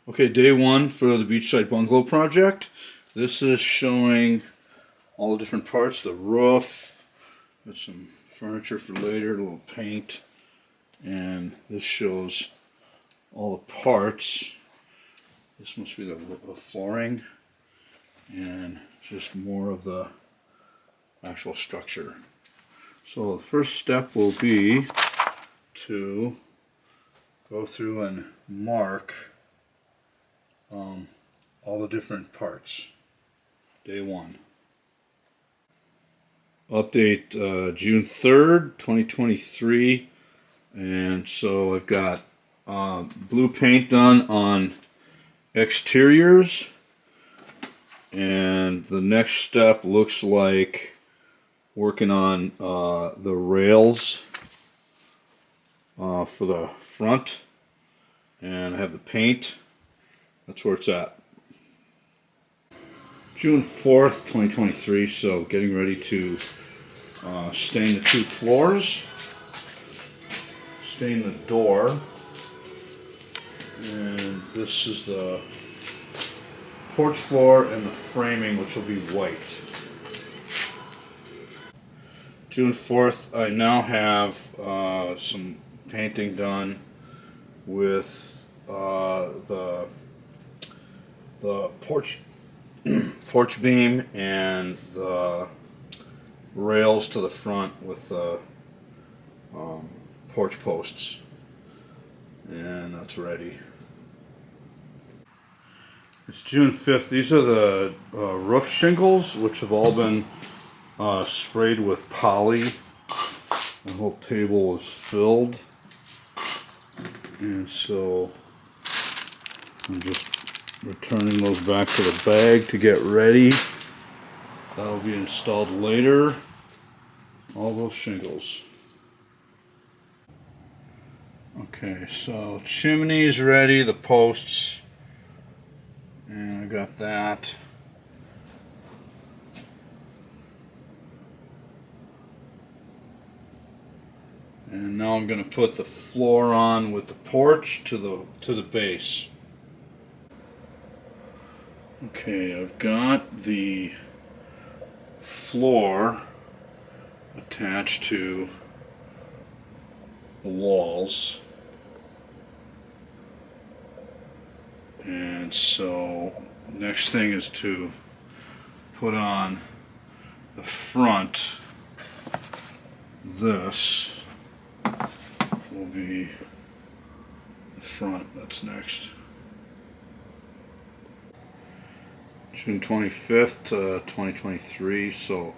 Okay, day one for the Beachside Bungalow project. This is showing all the different parts, the roof, got some furniture for later, a little paint, and this shows all the parts. This must be the flooring, and just more of the actual structure. So the first step will be to go through and mark all the different parts. Day one. Update June 3rd, 2023. And so I've got blue paint done on exteriors. And the next step looks like working on the rails for the front. And I have the paint. That's where it's at. June 4th, 2023, so getting ready to stain the two floors, stain the door, and this is the porch floor and the framing, which will be white. June 4th, I now have some painting done with the porch beam and the rails to the front with the porch posts, and that's ready. It's June 5th. These are the roof shingles, which have all been sprayed with poly. The whole table is filled, and so I'm just returning those back to the bag to get ready. That'll be installed later. All those shingles. Okay, so chimney's ready, the posts, and I got that. And now I'm going to put the floor on with the porch to the base. Okay, I've got the floor attached to the walls, and so next thing is to put on the front. This will be the front. That's next. June 25th, 2023. So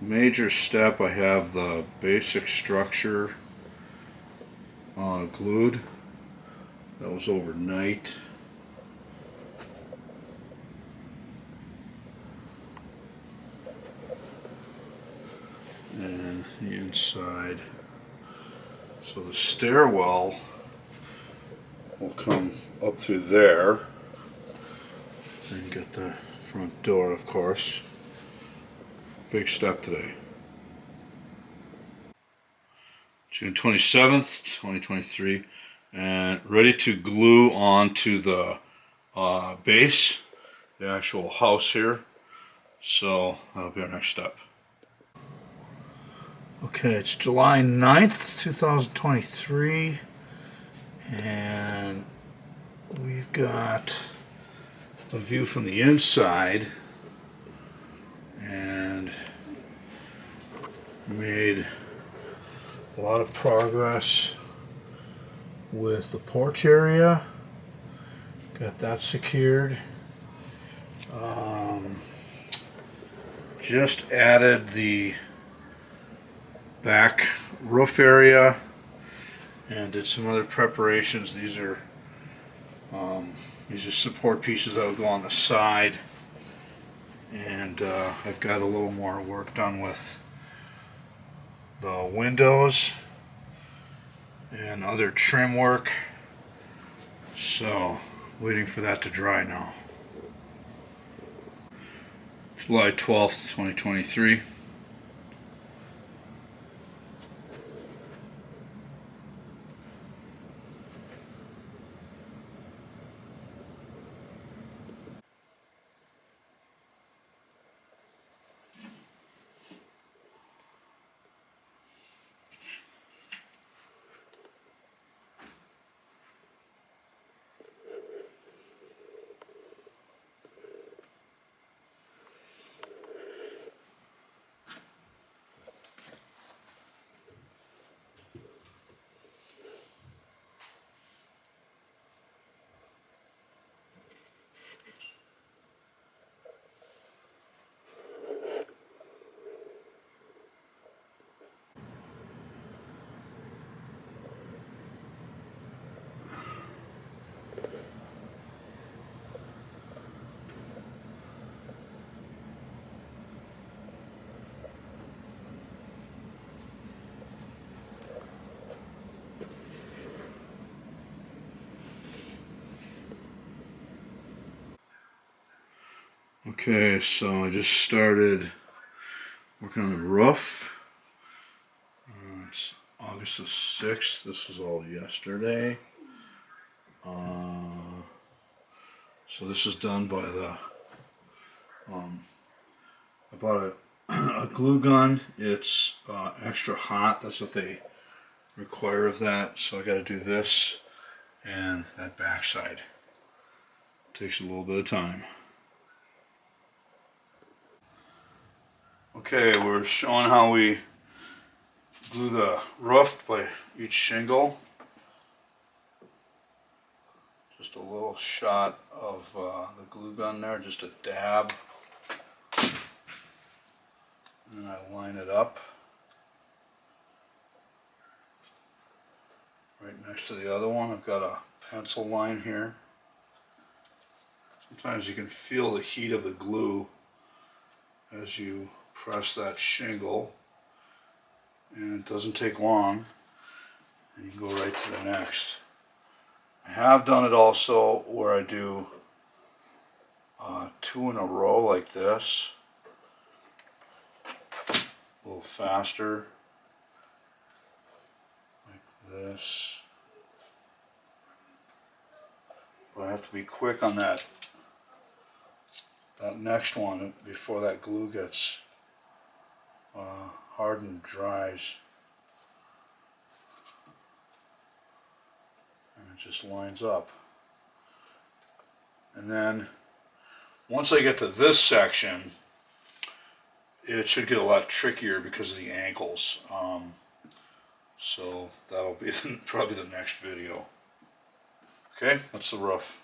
major step, I have the basic structure glued. That was overnight. And the inside. So the stairwell will come up through there. And get the front door, of course. Big step today. June 27th, 2023, and ready to glue onto the base, the actual house here. So that'll be our next step. Okay, it's July 9th, 2023, and we've got a view from the inside, and made a lot of progress with the porch area. Got that secured. Just added the back roof area and did some other preparations. These are support pieces that will go on the side, and I've got a little more work done with the windows and other trim work, so waiting for that to dry now. July 12th, 2023. Okay, so I just started working on the roof. It's August the 6th. This was all yesterday. So this is done by the, I bought a glue gun. It's extra hot. That's what they require of that. So I got to do this and that backside. Takes a little bit of time. Okay, we're showing how we glue the roof by each shingle. Just a little shot of the glue gun there, just a dab. And then I line it up right next to the other one. I've got a pencil line here. Sometimes you can feel the heat of the glue as you press that shingle, and it doesn't take long, and you can go right to the next. I have done it also where I do 2 in a row like this, a little faster, like this. But I have to be quick on that next one before that glue gets hard and dries. And it just lines up. And then once I get to this section, it should get a lot trickier because of the ankles. So that'll be probably the next video. Okay, that's the roof.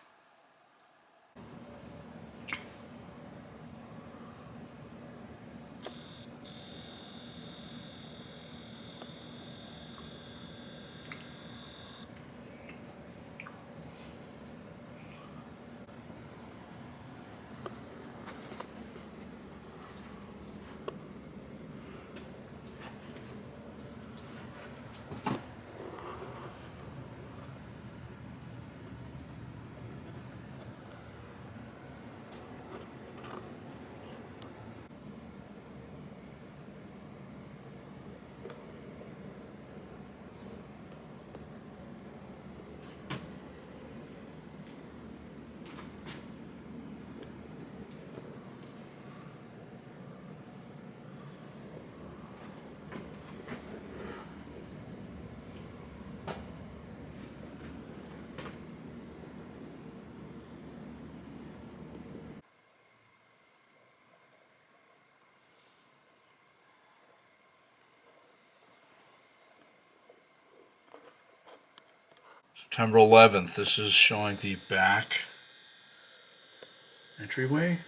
September 11th, this is showing the back entryway.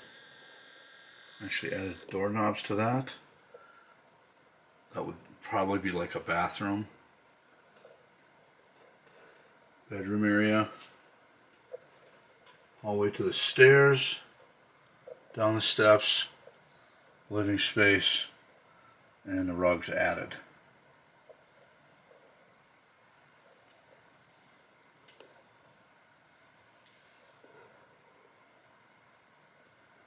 Actually added doorknobs to that. That would probably be like a bathroom. Bedroom area. All the way to the stairs, down the steps, living space, and the rugs added.